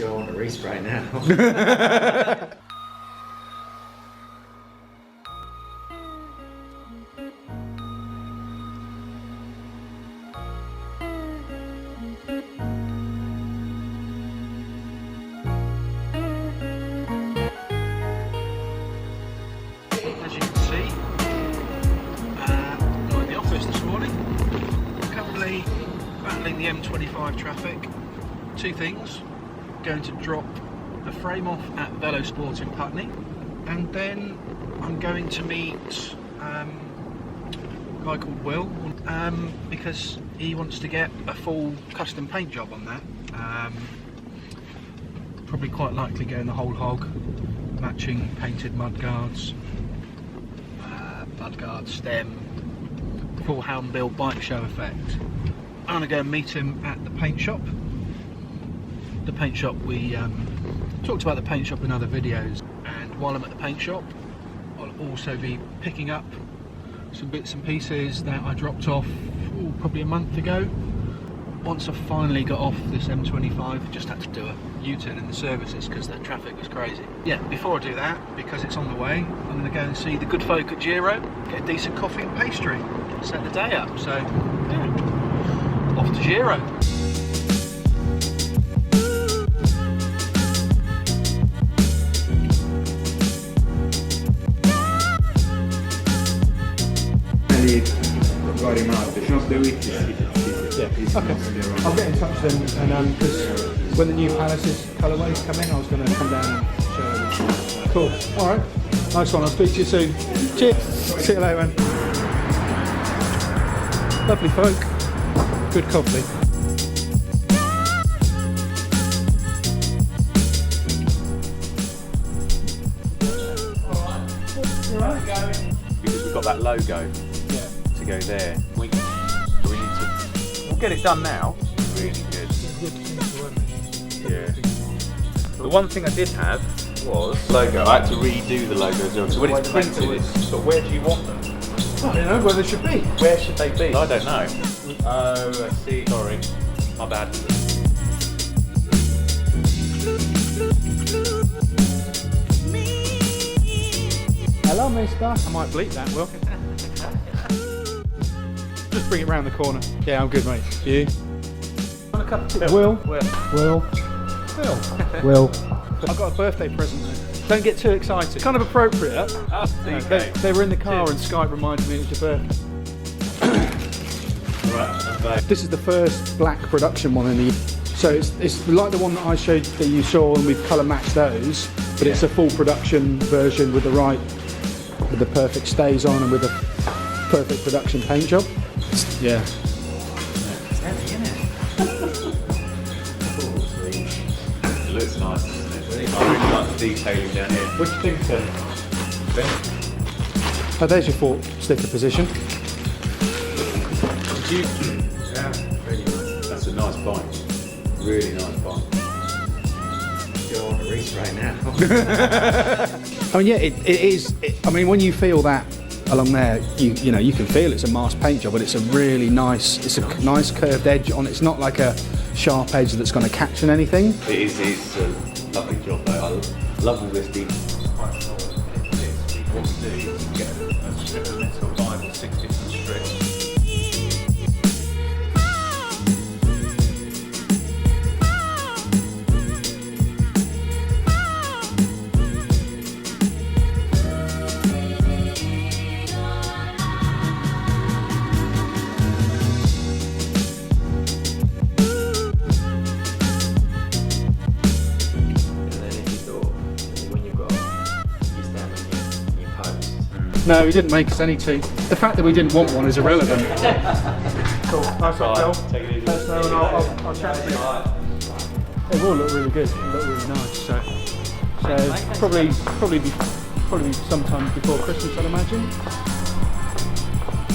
Still on a race right now. As you can see, I'm in the office this morning, currently battling the M25 traffic. Two things: going to drop the frame off at Velo Sport in Putney, and then I'm going to meet a guy called Will because he wants to get a full custom paint job on that. Probably quite likely going the whole hog, matching painted mudguards, stem, full hound build bike show effect. I'm going to go and meet him at the paint shop. The paint shop, we talked about the paint shop in other videos, and while I'm at the paint shop I'll also be picking up some bits and pieces that I dropped off probably a month ago. Once I finally got off this M25, just had to do a U-turn in the services because the traffic was crazy. Yeah, before I do that, because it's on the way, I'm going to go and see the good folk at Giro, get a decent coffee and pastry, set the day up. So yeah, off to Giro. Okay, I'll get in touch then, and because when the new Palace's colourways come in, I was going to come down and show them. Cool, alright, nice one, I'll speak to you soon. Cheers, see you later, man. Lovely folk, good coffee. Because we've got that logo to go there. We need to. We'll get it done now. Really good. Yeah. The one thing I did have was logo. I had to redo the logo as well. So when it's printed, but where do you want them? I don't know where they should be. Where should they be? I don't know. Oh, I see. Sorry, my bad. Hello, mister. I might bleep that, Will. Just bring it round the corner. Yeah, I'm good, mate. You? Want a cup of tea? Will. I've got a birthday present there. Don't get too excited. Kind of appropriate. They were in the car and Skype reminded me it was your birthday. Right. This is the first black production one in the... So it's like the one that I showed that you saw, and we've colour matched those, but it's a full production version with the perfect stays on and with a perfect production paint job. Yeah. It's heavy, isn't it? It looks nice, doesn't it? I really like the detailing down here. What do you think, Ben? Oh, there's your fork sticker position. Yeah, really nice. That's a nice bike. Really nice bike. Still on a race right now. I mean, yeah, it is. I mean, when you feel that along there, you know you can feel it's a masked paint job, but it's a really nice. It's a nice curved edge on. It's not like a sharp edge that's going to catch on anything. It's a lovely job though. I love all this detail. What we do is get a strip of metal, 5 or 6 different strips. No, he didn't make us any tea. The fact that we didn't want one is irrelevant. Cool. Nice one, Phil. Take it easy. Let us know and I'll chat to you. They all look really good. They look really nice. So probably sometime before Christmas, I'd imagine.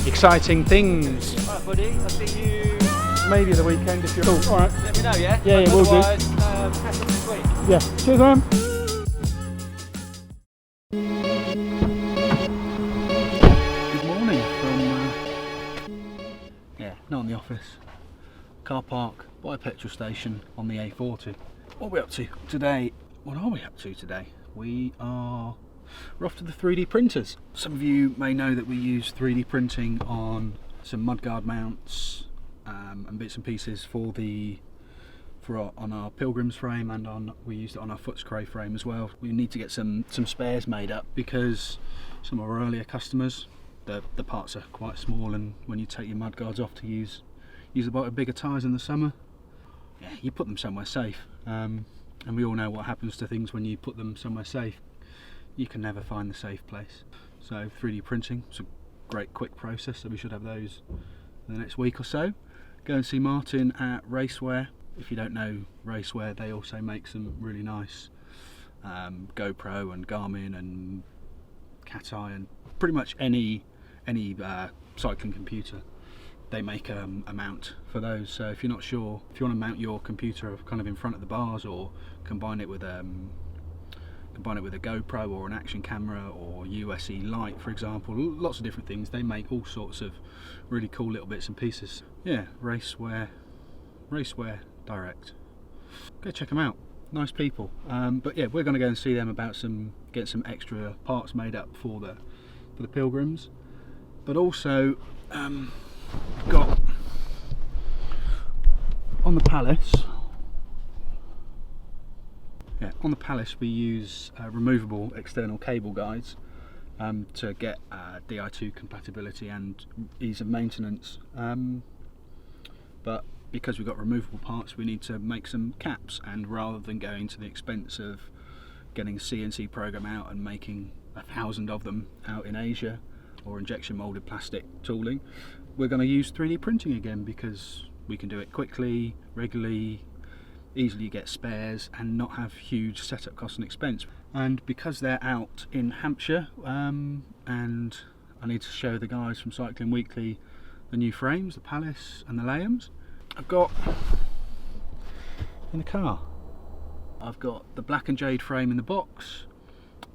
Exciting things. Alright, buddy. I'll see you. Maybe the weekend if you're cool. All right. Let me know, yeah? Yeah, we'll do. Otherwise, catch up this week. Yeah. Cheers, man. Not in the office. Car park by by a petrol station on the A40. What are we up to today? What are we up to today? We're off to the 3D printers. Some of you may know that we use 3D printing on some mudguard mounts and bits and pieces on our Pilgrim's frame, and we used it on our Footscray frame as well. We need to get some spares made up because some of our earlier customers, the parts are quite small, and when you take your mudguards off to use about bigger tyres in the summer, yeah, you put them somewhere safe. And we all know what happens to things when you put them somewhere safe. You can never find the safe place. So 3D printing is a great quick process, so we should have those in the next week or so. Go and see Martin at Raceware. If you don't know Raceware, they also make some really nice GoPro and Garmin and Cat-Eye and pretty much any cycling computer. They make a mount for those. So if you're not sure, if you want to mount your computer kind of in front of the bars, or combine it with a GoPro or an action camera or USE light, for example, lots of different things. They make all sorts of really cool little bits and pieces. Yeah, Raceware Direct. Go check them out. Nice people. But yeah, we're going to go and see them about get some extra parts made up for the Pilgrims. But also got on the Palace. Yeah, on the Palace we use removable external cable guides to get Di2 compatibility and ease of maintenance. But because we've got removable parts, we need to make some caps, and rather than going to the expense of getting a CNC program out and making 1,000 of them out in Asia, or injection molded plastic tooling, we're going to use 3D printing again, because we can do it quickly, regularly, easily get spares and not have huge setup costs and expense. And because they're out in Hampshire, and I need to show the guys from Cycling Weekly the new frames, the Palace and the Layhams, I've got in the car, I've got the Black and Jade frame in the box,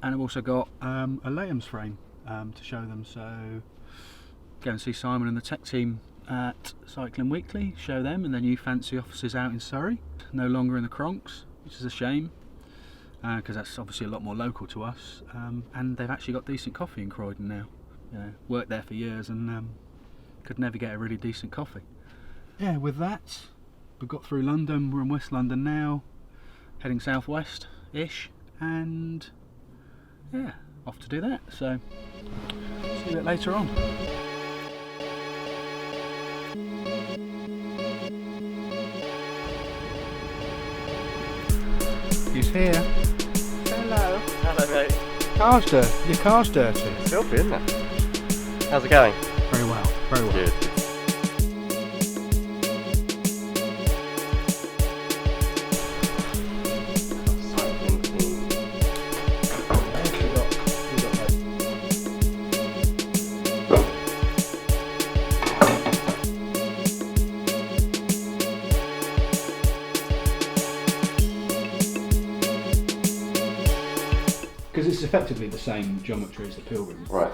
and I've also got a Layhams frame to show them. So go and see Simon and the tech team at Cycling Weekly, show them, and their new fancy offices out in Surrey, no longer in the Cronks, which is a shame, because that's obviously a lot more local to us, and they've actually got decent coffee in Croydon now. You know, worked there for years and could never get a really decent coffee. Yeah, with that, we've got through London, we're in West London now, heading southwest-ish, and yeah, off to do that. So, see you a bit later on. He's here. Hello. Hello, mate. Your car's dirty. It's filthy, isn't it? How's it going? Very well, very well. Good. Because it's effectively the same geometry as the Pilgrim, Right.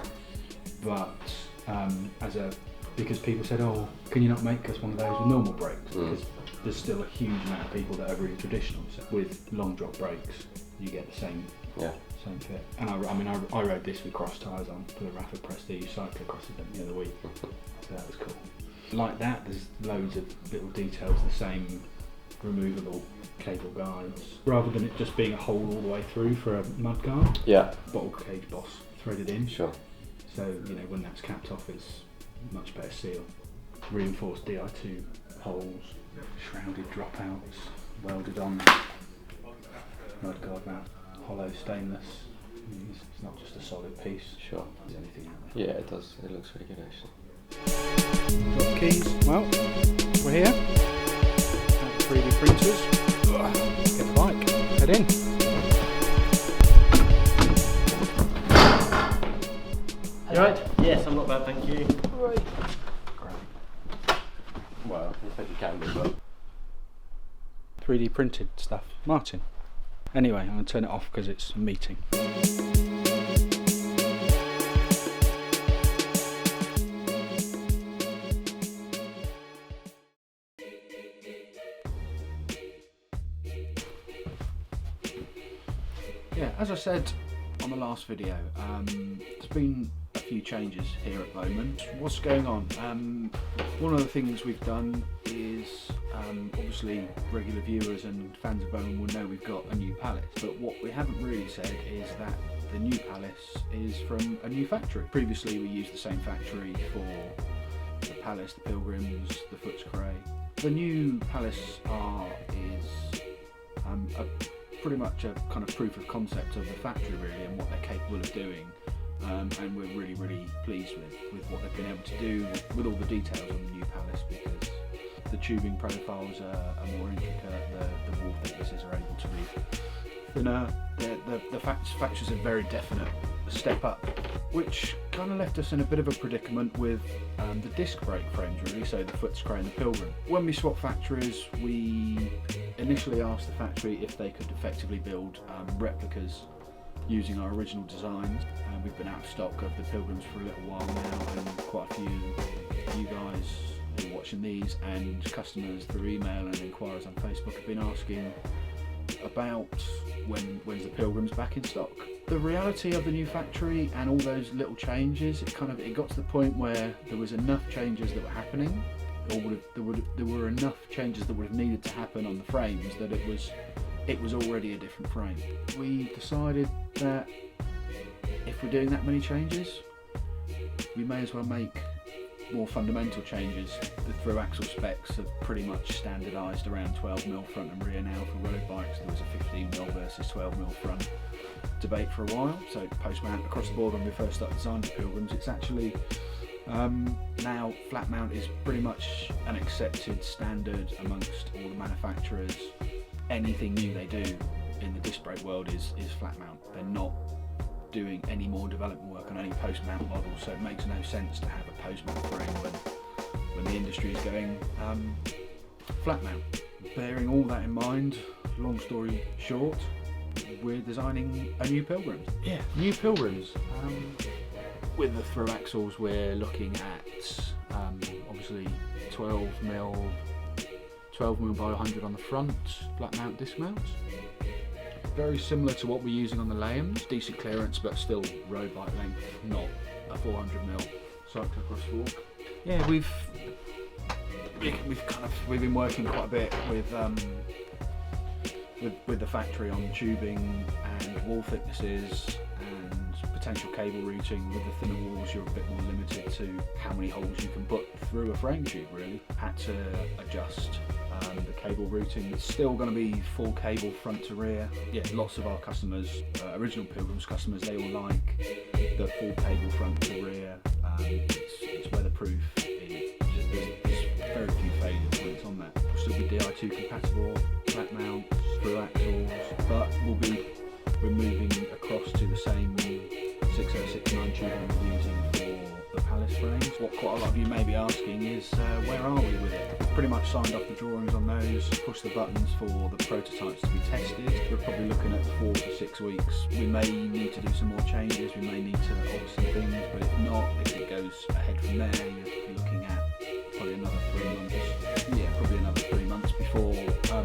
but because people said, oh, can you not make us one of those with normal brakes? Because there's still a huge amount of people that are really traditional. So with long drop brakes, you get the same fit. And I rode this with cross tyres on for the Rafa Prestige cyclocross event the other week, so that was cool. Like that, there's loads of little details, the same removable cable guides, rather than it just being a hole all the way through for a mudguard. Yeah. Bottle cage boss threaded in. Sure. So when that's capped off, it's much better seal. Reinforced Di2 holes, shrouded dropouts, welded on mudguard mount, hollow stainless. It's not just a solid piece. Sure. Is anything out there? Yeah, it does. It looks really good, actually. Got keys. Well, we're here. At the 3D printers. Get the bike. Head in. You right? Yes, I'm not bad, thank you. Right. Well, I think you can be, but 3D printed stuff. Martin. Anyway, I'm going to turn it off because it's a meeting. Yeah, as I said on the last video, there's been a few changes here at Bowman. What's going on? One of the things we've done is, obviously regular viewers and fans of Bowman will know we've got a new Palace, but what we haven't really said is that the new Palace is from a new factory. Previously we used the same factory for the Palace, the Pilgrims, the Footscray. The new Palace is pretty much a kind of proof of concept of the factory really and what they're capable of doing, and we're really pleased with what they've been able to do with all the details on the new Palace, because the tubing profiles are more intricate, the wall thicknesses are able to be thinner, the factories a very definite step up, which kind of left us in a bit of a predicament with the disc brake frames really, so the Footscray and the Pilgrim. When we swapped factories, we initially asked the factory if they could effectively build replicas using our original designs, and we've been out of stock of the Pilgrims for a little while now, and quite a few of you guys who are watching these and customers through email and inquiries on Facebook have been asking about when's the Pilgrims back in stock. The reality of the new factory and all those little changes, it got to the point where there was enough changes that were happening, or there were enough changes that would have needed to happen on the frames that it was already a different frame. We decided that if we're doing that many changes, we may as well make more fundamental changes. The through axle specs have pretty much standardised around 12mm front and rear now for road bikes. There was a 15mm versus 12mm front debate for a while, so post mount across the board when we first started designing the Pilgrims, it's actually now flat mount is pretty much an accepted standard amongst all the manufacturers. Anything new they do in the disc brake world is flat mount. They're not doing any more development work on any post mount models, so it makes no sense to have a post mount frame when the industry is going flat mount. Bearing all that in mind, long story short, we're designing a new Pilgrims. Yeah, new Pilgrims. With the through axles, we're looking at obviously 12mm by 100 on the front, flat mount disc mounts. Very similar to what we're using on the Layhams, decent clearance but still road bike length, not a 400mm cyclocross fork. Yeah, we've been working quite a bit with the factory on tubing and wall thicknesses and potential cable routing. With the thinner walls, you're a bit more limited to how many holes you can put through a frame tube really. Had to adjust the cable routing. It's still going to be full cable front to rear. Yeah, lots of our customers, original Pilgrims customers, they all like the full cable front to rear. It's weatherproof. There's very few failure points on that. Will still be Di2 compatible, flat mounts, through axles, but we're moving across to the same 6069 tubing we're using for the Palace frames. What quite a lot of you may be asking is where are we with it? We've pretty much signed off the drawings on those, pushed the buttons for the prototypes to be tested. We're probably looking at 4 to 6 weeks. We may need to do some more changes, we may need to alter some things, but if not, if it goes ahead from there, you're looking at probably another 3 months. Yeah, probably another 3 months before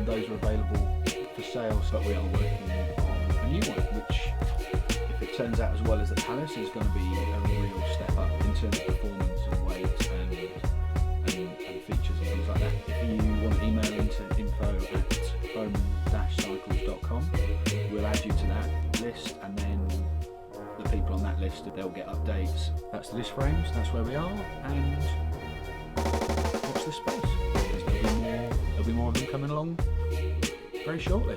those are available for sale. But we are working on a new one, which, if it turns out as well as the Palace, is going to be a real step up in terms of performance and weight and features and things like that. If you want to email into info@bowman-cycles.com, we'll add you to that list, and then the people on that list, they'll get updates. That's the disc frames, that's where we are, and watch this space, because there'll be more of them coming along very shortly.